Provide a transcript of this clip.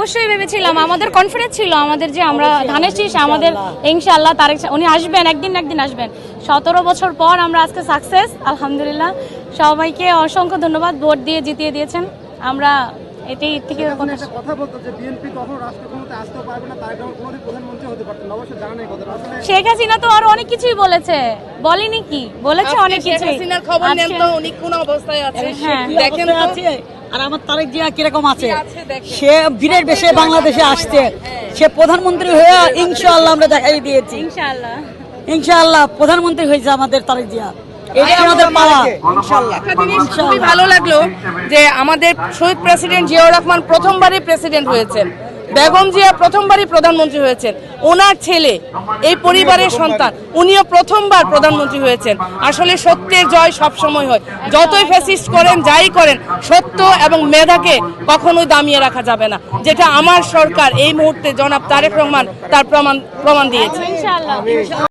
অবশ্যই ভেবেছিলাম, আমাদের কনফিডেন্স ছিল আমাদের যে আমরা ধানের শীষ আমাদের ইনশাআল্লাহ তারেক উনি আসবেন, একদিন না একদিন আসবেন। 17 বছর পর আমরা আজকে সাকসেস, আলহামদুলিল্লাহ। সবাইকে অসংখ্য ধন্যবাদ, ভোট দিয়ে জিতিয়ে দিয়েছেন। আমরা এটাই থেকে কথা বলতো যে বিএনপি কখনো রাষ্ট্র ক্ষমতায় আসতেও পারবে না, তারেক রহমান কোনোদিন প্রধানমন্ত্রী হতে পারতেন না। অবশ্যই জানেন এই কথাটা। শেখ হাসিনা তো আরো অনেক কিছুই বলেছে, বলেনি কি? বলেছে অনেক কিছু। শেখ হাসিনার খবর নেন তো, উনি কোন অবস্থায় আছে দেখেন তো। আর আমার তারেক জিয়া কিরকম আছে, সে বীরের বেশে বাংলাদেশে আসছে, সে প্রধানমন্ত্রী হয়ে ইনশাআল্লাহ আমরা দেখাই দিয়েছি। ইনশাআল্লাহ ইনশাআল্লাহ প্রধানমন্ত্রী হয়েছে আমাদের তারেক জিয়া, এটাই আমাদের পাওয়া ইনশাআল্লাহ। একটা জিনিস খুবই ভালো লাগলো যে আমাদের শহীদ প্রেসিডেন্ট জিয়াউর রহমান প্রথমবারই প্রেসিডেন্ট হয়েছেন, বেগম জিয়া প্রথমবারই প্রধানমন্ত্রী হয়েছেন, ওনার ছেলে এই পরিবারের সন্তান উনিও প্রথমবার প্রধানমন্ত্রী হয়েছেন। আসলে সত্যের জয় সব সময় হয়, যতই ফ্যাসিস্ট করেন যাই করেন, সত্য এবং মেধাকে কখনোই দামিয়ে রাখা যাবে না, যেটা আমার সরকার এই মুহূর্তে জনাব তারেক রহমান তার প্রমাণ দিয়েছে। ইনশাআল্লাহ।